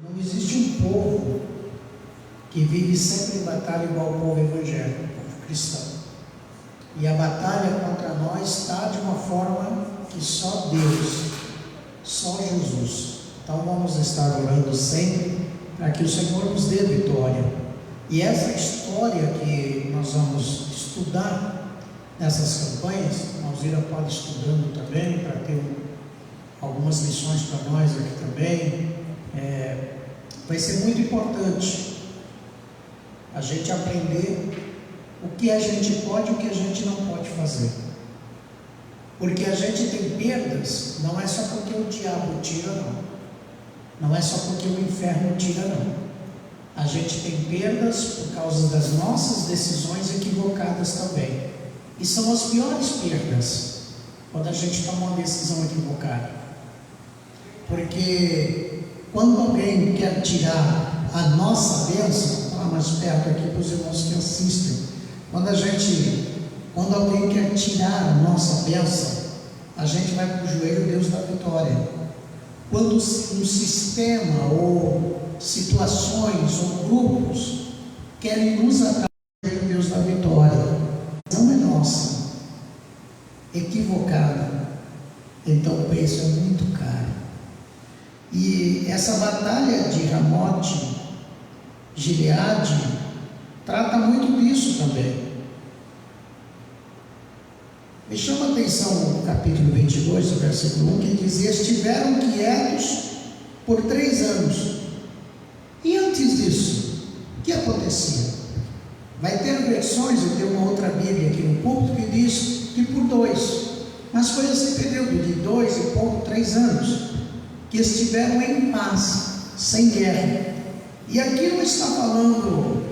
Não existe um povo que vive sempre em batalha igual o povo evangélico, o povo cristão. E a batalha contra nós está de uma forma que só Deus, só Jesus. Então vamos estar orando sempre para que o Senhor nos dê vitória. E essa história que nós vamos estudar nessas campanhas, a Alzira pode ir estudando também, para ter algumas lições para nós aqui também. Vai ser muito importante a gente aprender o que a gente pode e o que a gente não pode fazer. Porque a gente tem perdas, não é só porque o diabo tira, não. Não é só porque o inferno tira, não. A gente tem perdas por causa das nossas decisões equivocadas também. E são as piores perdas, quando a gente toma uma decisão equivocada. Porque quando alguém quer tirar a nossa bênção, vou falar mais perto aqui para os irmãos que assistem, quando alguém quer tirar a nossa bênção, a gente vai para o joelho, Deus dá vitória. Quando um sistema ou situações ou grupos querem nos atrapalhar, Deus dá vitória. Não é nossa, equivocada, então o preço é muito caro. E essa batalha de Ramote Gileade trata muito disso também. Me chama a atenção o capítulo 22, o versículo 1, que diz: estiveram quietos por 3 anos. E antes disso, o que acontecia? Vai ter versões, eu tenho uma outra Bíblia aqui no púlpito que diz que por 2, mas foi esse período de 2 e pouco, 3 anos, que estiveram em paz, sem guerra. E aqui não está falando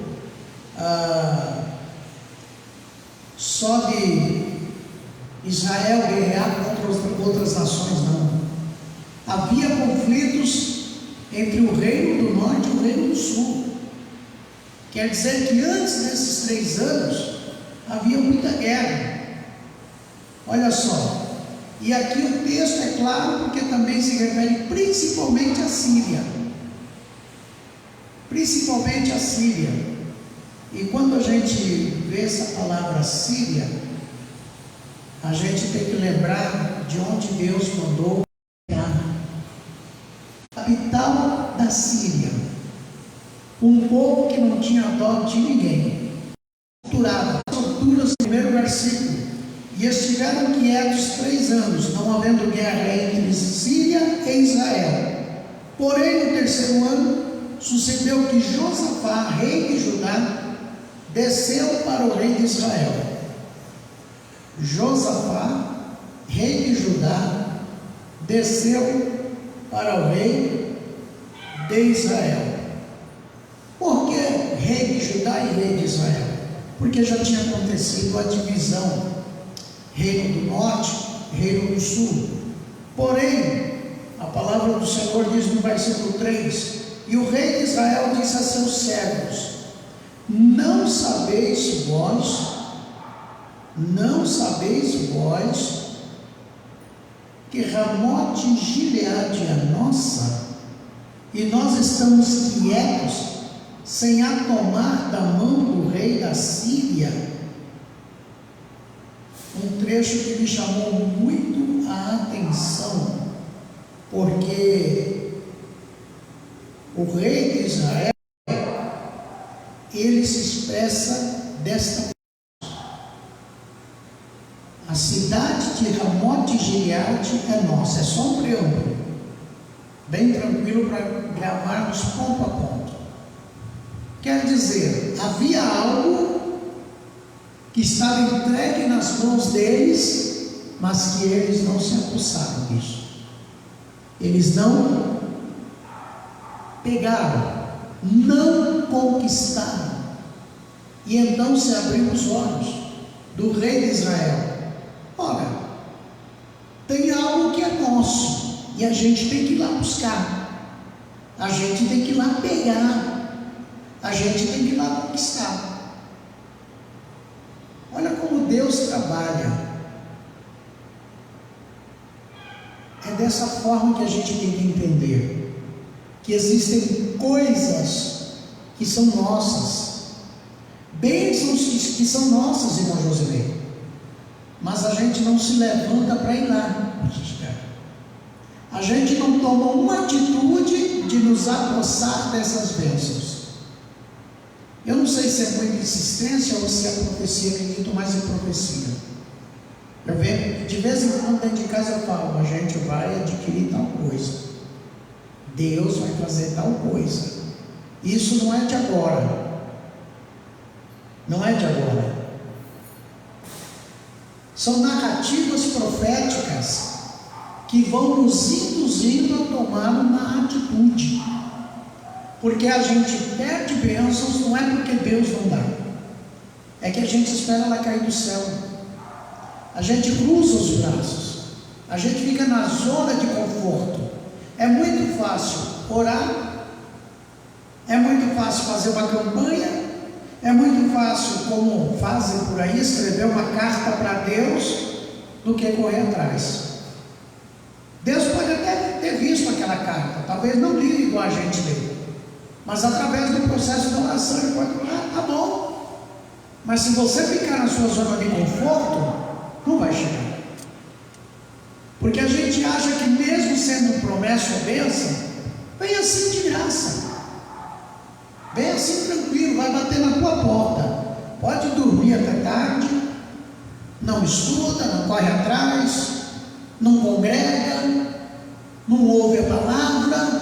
só de Israel guerrear contra outras nações, não. Havia conflitos entre o reino do norte e o reino do sul. Quer dizer que antes desses 3 anos havia muita guerra. Olha só, e aqui o texto é claro porque também se refere principalmente à Síria. Principalmente à Síria. E quando a gente vê essa palavra Síria, a gente tem que lembrar de onde Deus mandou a capital da Síria, um povo que não tinha dó de ninguém, torturas, primeiro versículo, e estiveram quietos 3 anos, não havendo guerra entre Síria e Israel. Porém, no 3º ano, sucedeu que Josafá, rei de Judá, desceu para o rei de Israel. Josafá, rei de Judá, desceu para o rei de Israel. Por que rei de Judá e rei de Israel? Porque já tinha acontecido a divisão, reino do norte, reino do sul. Porém, a palavra do Senhor diz no versículo 3: e o rei de Israel disse a seus servos: não sabeis vós que Ramote Gileade é nossa, e nós estamos quietos, sem a tomar da mão do rei da Síria? Um trecho que me chamou muito a atenção, porque o rei de Israel, ele se expressa desta forma: a cidade de Ramote Gileade é nossa. É só um preâmbulo, bem tranquilo para gravarmos ponto a ponto. Quer dizer, havia algo que estava entregue nas mãos deles, mas que eles não se apossaram disso. Eles não pegaram, não conquistaram. E então se abriu os olhos do rei de Israel. Olha, tem algo que é nosso e a gente tem que ir lá buscar, a gente tem que ir lá pegar, a gente tem que ir lá conquistar. Olha como Deus trabalha. É dessa forma que a gente tem que entender que existem coisas que são nossas, bênçãos que são nossas, irmão Josimei, mas a gente não se levanta para ir lá buscar. A gente não toma uma atitude de nos apossar dessas bênçãos. Eu não sei se é muita insistência ou se é profecia, acredito mais em profecia. Eu vejo, de vez em quando dentro de casa eu falo, a gente vai adquirir tal coisa, Deus vai fazer tal coisa. Isso não é de agora, não é de agora. São narrativas proféticas que vão nos induzindo a tomar uma atitude, porque a gente perde bênçãos, não é porque Deus não dá, é que a gente espera ela cair do céu, a gente cruza os braços, a gente fica na zona de conforto. É muito fácil orar, é muito fácil fazer uma campanha, é muito fácil, como fazem por aí, escrever uma carta para Deus, do que correr atrás. Deus pode até ter visto aquela carta, talvez não li igual a gente lê, mas através do processo da oração ele pode falar, tá bom, mas se você ficar na sua zona de conforto, não vai chegar. Porque a gente acha que mesmo sendo promessa ou bênção, vem assim de graça, vem assim tranquilo, vai bater na tua porta, pode dormir até tarde, não estuda, não corre atrás, não congrega, não ouve a palavra,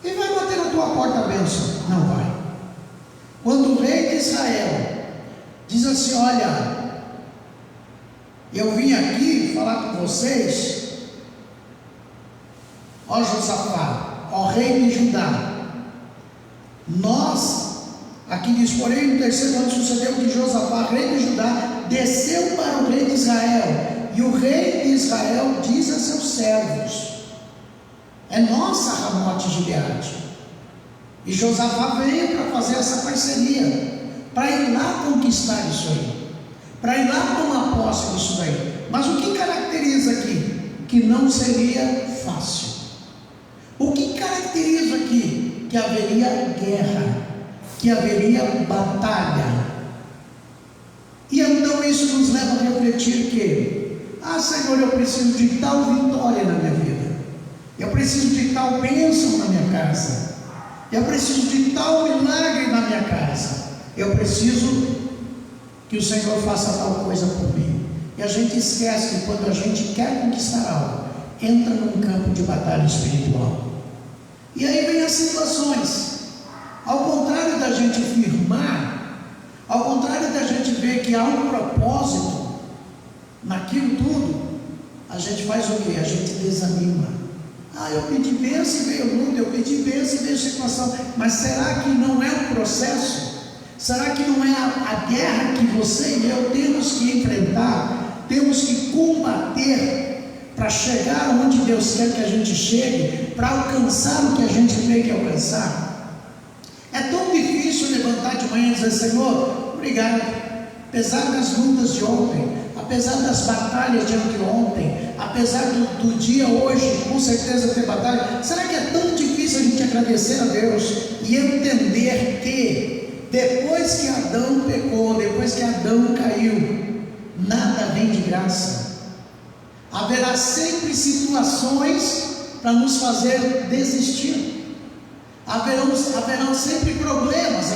e vai bater na tua porta a bênção. Não vai. Quando o rei de Israel diz assim, olha, eu vim aqui falar com vocês, ó Josafá, ó rei de Judá, aqui diz, porém no terceiro ano sucedeu que Josafá, rei de Judá, desceu para o rei de Israel, e o rei de Israel diz a seus servos, é nossa Ramote Gileade. E Josafá veio para fazer essa parceria, para ir lá conquistar isso aí, para ir lá tomar posse disso daí. Mas o que caracteriza aqui? Que não seria fácil. O que caracteriza aqui? Que haveria guerra, que haveria batalha. E então isso nos leva a refletir que, Senhor, eu preciso de tal vitória na minha vida, eu preciso de tal bênção na minha casa, eu preciso de tal milagre na minha casa, eu preciso que o Senhor faça tal coisa por mim. E a gente esquece que quando a gente quer conquistar algo, entra num campo de batalha espiritual. E aí vem as situações, ao contrário da gente firmar, ao contrário da gente ver que há um propósito naquilo tudo, a gente faz o quê? A gente desanima. Eu pedi bênção e veio luta, eu pedi bênção e veio situação, mas será que não é o processo? Será que não é a guerra que você e eu temos que enfrentar, temos que combater para chegar onde Deus quer que a gente chegue, para alcançar o que a gente tem que alcançar? É tão difícil levantar de manhã e dizer, Senhor, obrigado, apesar das lutas de ontem, apesar das batalhas de anteontem, apesar do dia hoje, com certeza ter batalha. Será que é tão difícil a gente agradecer a Deus e entender que depois que Adão pecou, depois que Adão caiu, nada vem de graça? Haverá sempre situações para nos fazer desistir, haverão sempre problemas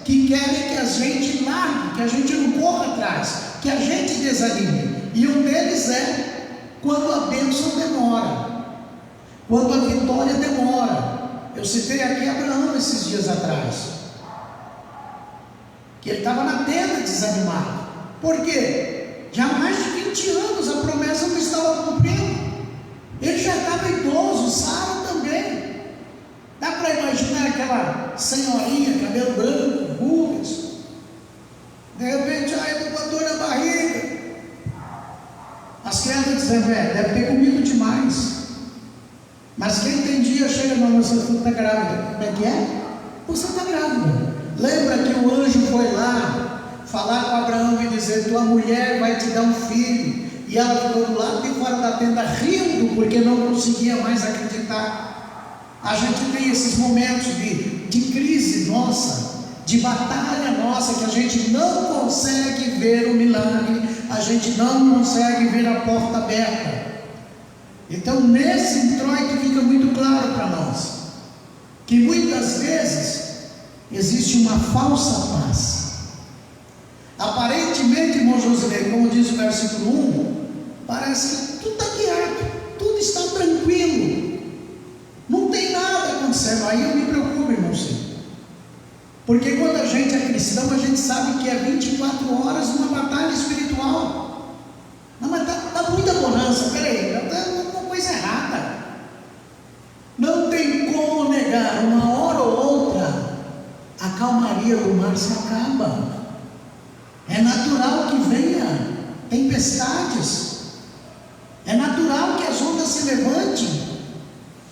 que querem que a gente largue, que a gente não corra atrás, que a gente desanime. E um deles é quando a bênção demora, quando a vitória demora. Eu citei aqui Abraão esses dias atrás, que ele estava na tenda desanimado. Por quê? Já há mais de 20 anos a promessa não estava cumprindo. Ele já estava idoso, Sara também. Dá para imaginar aquela senhorinha, cabelo branco, rugas, de repente, eu estou com dor na barriga. As crianças dizem, deve ter comido demais. Mas quem tem dia chega, não, você está grávida. Como é que é? Você está grávida. Lembra que o anjo foi lá falar com Abraão e dizer, tua mulher vai te dar um filho. E ela ficou do lado de fora da tenda rindo, porque não conseguia mais acreditar. A gente tem esses momentos de crise nossa, de batalha nossa, que a gente não consegue ver o milagre, a gente não consegue ver a porta aberta. Então, nesse introito fica muito claro para nós, que muitas vezes existe uma falsa paz. Aparentemente, irmão Josilei, como diz o versículo 1, parece que tudo está quieto, tudo está tranquilo, não tem nada acontecendo. Aí eu me preocupo, irmão Ciro, porque quando a gente é cristão, a gente sabe que é 24 horas uma batalha espiritual. Não, mas está muita bonança, peraí, está uma coisa errada. Não tem como negar, uma hora ou outra, a calmaria do mar se acaba. É natural que venha tempestades, é natural que as ondas se levantem,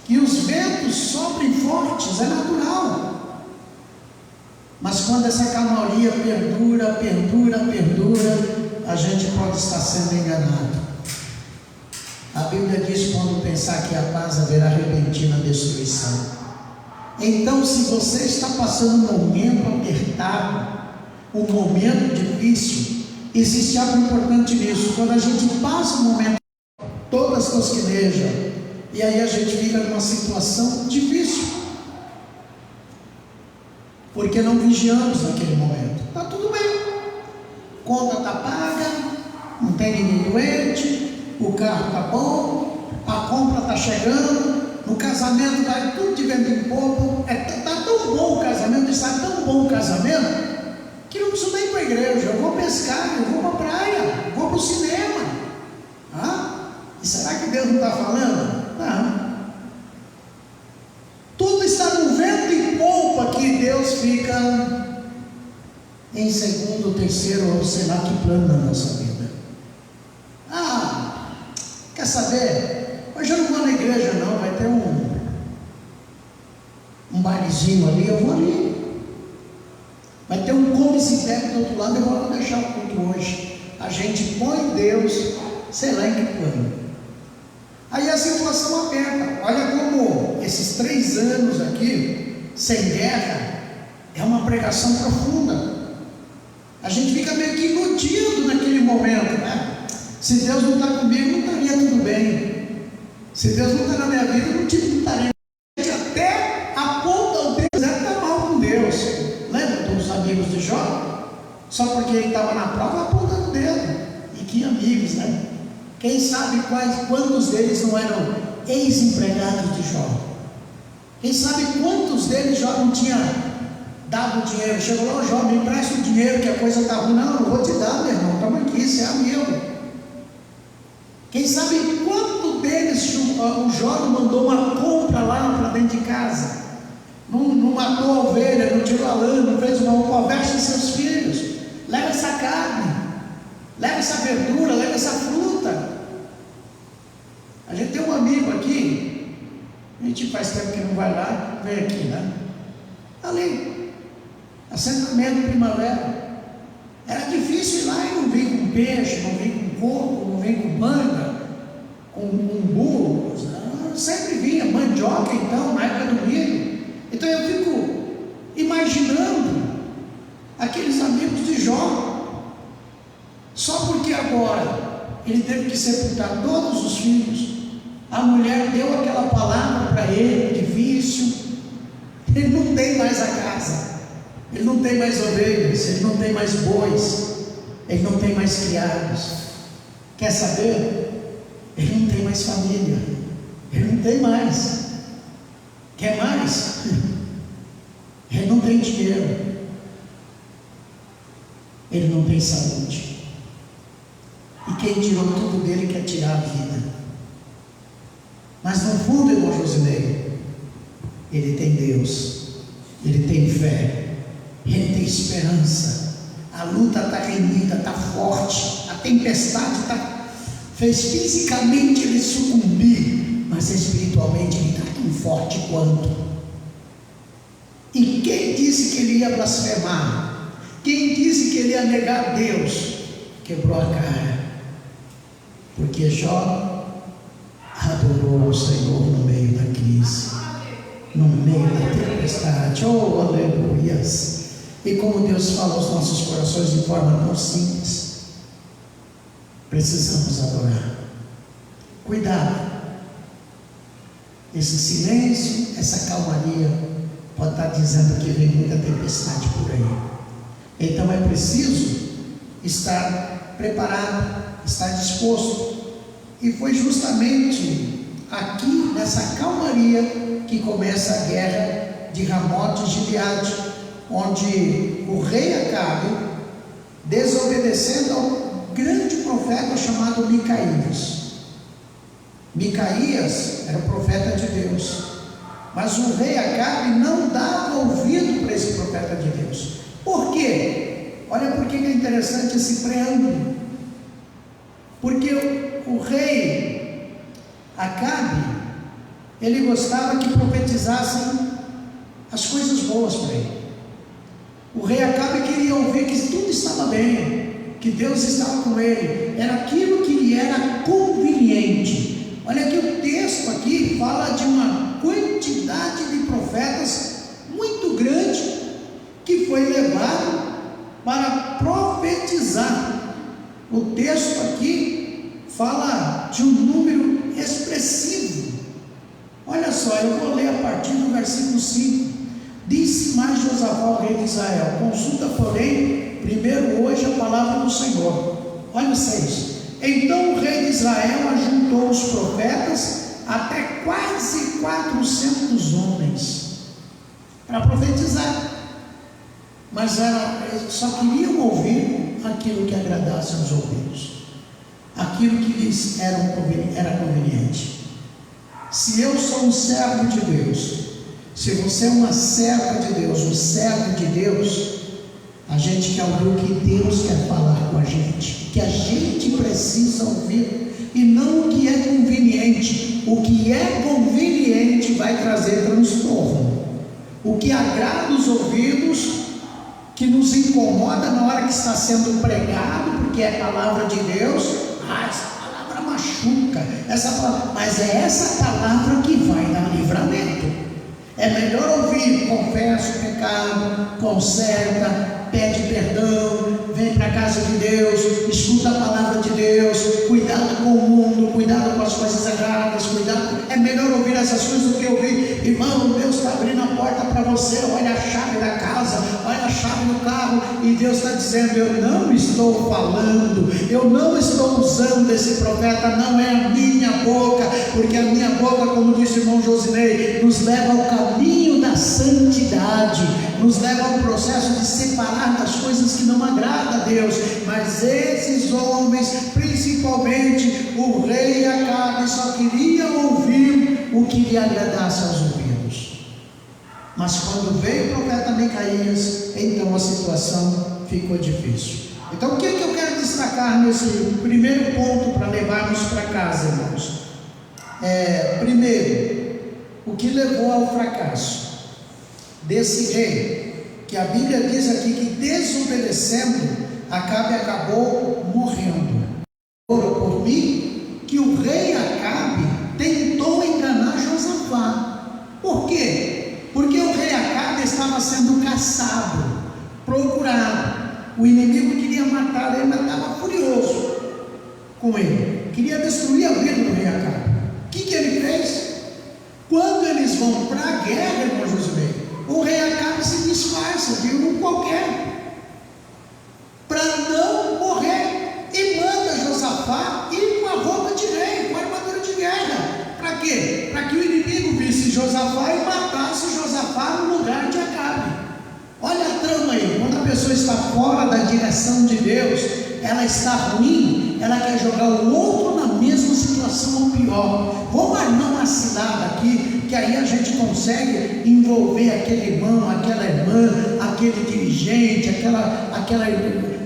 que os ventos soprem fortes, é natural. Mas quando essa calmaria perdura, a gente pode estar sendo enganado. A Bíblia diz: quando pensar que a paz haverá repentina destruição. Então, se você está passando um momento apertado, um momento difícil, existe algo importante nisso. Quando a gente passa um momento, todas tosquinejam, e aí a gente fica numa situação difícil, porque não vigiamos naquele momento. Está tudo bem, conta está paga, não tem ninguém doente, o carro está bom, a compra está chegando, no casamento vai tudo de vento em popa. Está tão bom o casamento, está tão bom o casamento, que não preciso nem ir para a igreja. Eu vou pescar, eu vou para a praia, vou para o cinema. E será que Deus não está falando? Não. Tudo está no vento em polpa, que Deus fica em segundo, terceiro, ou sei lá que plano na nossa vida. Quer saber? Hoje eu não vou na igreja não, vai ter um bailezinho ali, eu vou ali. Vai ter um come-se bebe do outro lado, eu vou deixar o culto hoje. A gente põe Deus, sei lá em que plano. Aí a situação aperta. Olha como esses 3 anos aqui, sem guerra, é uma pregação profunda. A gente fica meio que iludido naquele momento, né? Se Deus não está comigo, não estaria tudo bem. Se Deus não está na minha vida, não estaria. A gente até aponta o dedo, está mal com Deus. Lembra dos amigos de Jó? Só porque ele estava na prova, apontando o dedo. E que amigos, né? Quem sabe quantos deles não eram ex-empregados de Jó? Quem sabe quantos deles Jó não tinha dado dinheiro? Chegou lá: Jó, me empresta o dinheiro que a coisa está ruim. Não vou te dar, meu irmão, toma aqui, você é amigo. Quem sabe quanto deles o Jó não mandou uma compra lá para dentro de casa? Não matou a ovelha, não tirou a lã, não fez uma conversa em seus filhos. Leva essa carne, leva essa verdura, leva essa fruta. A gente tem um amigo aqui, a gente faz tempo que não vai lá, vem aqui, né? Ali, assentamento Primavera. Era difícil ir lá e não vir com peixe, não vir com coco, não vir com manga, com umbu. Sempre vinha mandioca, então, na época do milho. Então eu fico imaginando aqueles amigos de Jó. Só porque agora ele teve que sepultar todos os filhos, a mulher deu aquela palavra para ele, difícil. Ele não tem mais a casa, ele não tem mais ovelhas, ele não tem mais bois, ele não tem mais criados. Quer saber? Ele não tem mais família, ele não tem mais. Quer mais? Ele não tem dinheiro, ele não tem saúde. E quem tirou tudo dele quer tirar a vida. Mas no fundo, irmão Josilei, ele tem Deus, ele tem fé, ele tem esperança. A luta está renhida, está forte, a tempestade fez fisicamente ele sucumbir, mas espiritualmente ele está tão forte quanto. E quem disse que ele ia blasfemar? Quem disse que ele ia negar Deus? Quebrou a cara, porque Jó adorou ao Senhor no meio da crise. no meio da tempestade. Oh, aleluias! E como Deus fala aos nossos corações de forma tão simples, precisamos adorar. Cuidado! Esse silêncio, essa calmaria, pode estar dizendo que vem muita tempestade por aí. Então é preciso estar preparado, estar disposto. E foi justamente aqui, nessa calmaria, que começa a guerra de Ramote e Gileade, onde o rei Acabe, desobedecendo ao grande profeta chamado Micaías. Micaías era o profeta de Deus, mas o rei Acabe não dava ouvido para esse profeta de Deus. Por quê? Olha por que é interessante esse preâmbulo. Porque o rei Acabe, ele gostava que profetizassem as coisas boas para ele. O rei Acabe queria ouvir que tudo estava bem, que Deus estava com ele, era aquilo que lhe era conveniente. Olha que o texto aqui fala de uma quantidade de profetas muito grande que foi levado para profetizar. O texto aqui fala de um número expressivo. Olha só, eu vou ler a partir do versículo 5. Disse mais Josafá ao rei de Israel: consulta, porém, primeiro hoje a palavra do Senhor. Olha o 6. Então o rei de Israel ajuntou os profetas, até quase 400 homens, para profetizar. Mas eles só queriam ouvir aquilo que agradasse aos ouvidos, aquilo que lhes era conveniente. Se eu sou um servo de Deus, se você é uma serva de Deus, um servo de Deus, a gente quer ouvir o que Deus quer falar com a gente, que a gente precisa ouvir, e não o que é conveniente. O que é conveniente vai trazer transtorno. O que agrada os ouvidos, que nos incomoda na hora que está sendo pregado, porque é a palavra de Deus, essa palavra machuca, mas é essa palavra que vai dar livramento. É melhor ouvir: confessa o pecado, conserta, pede perdão, vem para a casa de Deus, escuta a palavra de Deus, cuidado com o mundo, cuidado com as coisas erradas, cuidado. É melhor ouvir essas coisas do que ouvir: irmão, Deus está abrindo a porta para você, olha a chave da casa, olha a chave do carro, e Deus está dizendo: eu não estou falando, eu não estou usando esse profeta, não é a minha boca, porque a minha boca, como disse o irmão Josinei, nos leva ao caminho da santidade, nos leva ao processo de separar das coisas que não agradam a Deus. Mas esses homens, principalmente o rei Acabe, só queria ouvir o que lhe agradasse aos ouvidos. Mas quando veio o profeta Micaías, então a situação ficou difícil. Então o que eu quero destacar nesse primeiro ponto para levarmos para casa, irmãos? Primeiro, o que levou ao fracasso desse rei, que a Bíblia diz aqui que desobedecendo, Acabe acabou morrendo. Orou por mim que o rei Acabe tentou enganar Josafá. Por quê? Porque o rei Acabe estava sendo caçado, procurado. O inimigo queria matar ele, mas estava furioso com ele, queria destruir a vida do rei Acabe. O que ele fez? Quando eles vão para a guerra, irmão Josué, o rei Acabe se disfarça de um qualquer, para não morrer, e manda Josafá ir com a roupa de rei, com a armadura de guerra. Para quê? Para que o inimigo visse Josafá e matasse Josafá no lugar de Acabe. Olha a trama aí. Quando a pessoa está fora da direção de Deus, ela está ruim, ela quer jogar o outro na mesma situação ou pior. Vamos armar uma cilada aqui, que aí a gente consegue envolver aquele irmão, aquela irmã, aquele dirigente, aquela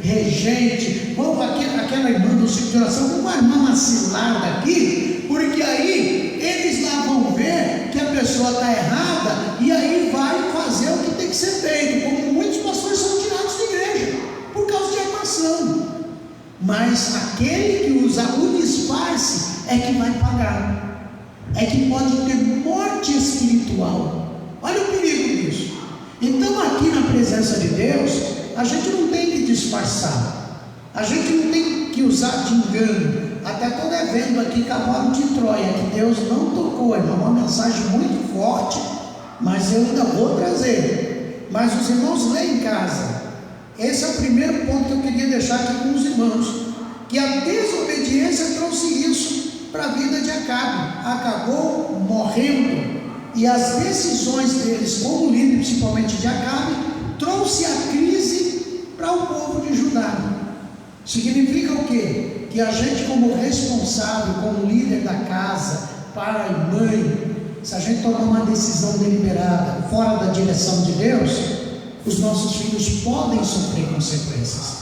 regente, aquela irmã do ciclo de oração. Vamos armar uma cilada aqui, porque aí eles lá vão ver que a pessoa está errada, e aí vai fazer o que tem que ser feito, como muitos pastores são tirados da igreja por causa de armação. Mas aquele que usa o disfarce é que vai pagar, é que pode ter morte espiritual, Olha o perigo disso. Então, aqui na presença de Deus, a gente não tem que disfarçar, a gente não tem que usar de engano. Até estou devendo aqui Cavalo de Troia, que Deus não tocou, é uma mensagem muito forte, mas eu ainda vou trazer. Mas os irmãos leem em casa. Esse é o primeiro ponto que eu queria deixar aqui com os irmãos, que a desobediência trouxe isso para a vida de Acabe. Acabou morrendo, e as decisões deles como líder, principalmente de Acabe, trouxe a crise para o povo de Judá. Significa o quê? Que a gente, como responsável, como líder da casa, pai, mãe, se a gente tomar uma decisão deliberada fora da direção de Deus, os nossos filhos podem sofrer consequências.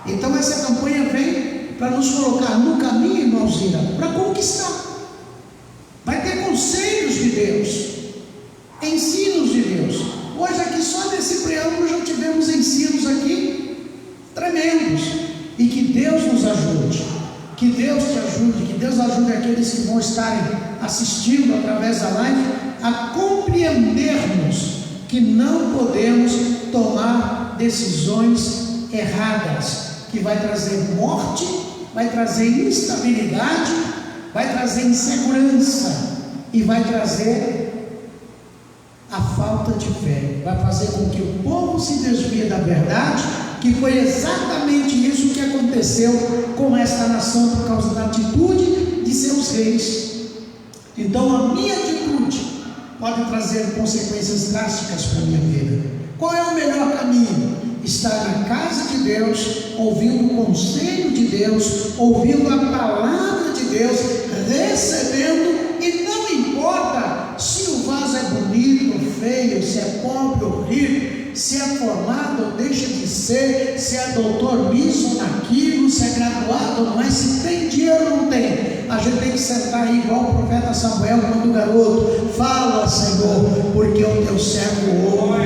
Então essa campanha vem para nos colocar no caminho, irmãozinha, para conquistar. Vai ter conselhos de Deus, ensinos de Deus. Hoje aqui, só nesse preâmbulo, já tivemos ensinos aqui tremendos. E que Deus nos ajude, que Deus te ajude, que Deus ajude aqueles que vão estarem assistindo através da live a compreendermos que não podemos tomar decisões erradas, que vai trazer morte, vai trazer instabilidade, vai trazer insegurança e vai trazer a falta de fé, vai fazer com que o povo se desvie da verdade, que foi exatamente isso que aconteceu com esta nação por causa da atitude de seus reis. Então a minha atitude pode trazer consequências drásticas para a minha vida. Qual é o melhor caminho? Estar na casa de Deus, ouvindo o conselho de Deus, ouvindo a palavra de Deus, recebendo, e não importa se o vaso é bonito ou feio, se é pobre ou rico, se é formado ou deixa de ser, se é doutor nisso ou naquilo, se é graduado ou não é, se tem dinheiro ou não tem. A gente tem que sentar aí igual o profeta Samuel, quando o garoto fala, Senhor, porque o teu servo ouve.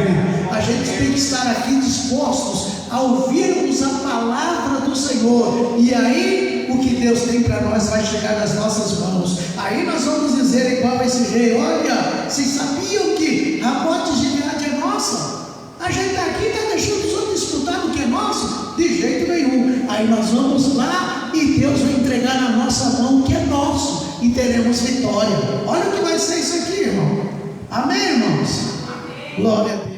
A gente tem que estar aqui dispostos a ouvirmos a palavra do Senhor, e aí o que Deus tem para nós vai chegar nas nossas mãos. Aí nós vamos dizer igual esse rei: olha, vocês sabiam que Ramote Gileade é nossa? A gente está aqui, está deixando os outros disputar do que é nosso? De jeito nenhum. Aí nós vamos lá e Deus vai entregar na nossa mão o que é nosso, e teremos vitória. Olha o que vai ser isso aqui, irmão. Amém, irmãos? Amém. Glória a Deus.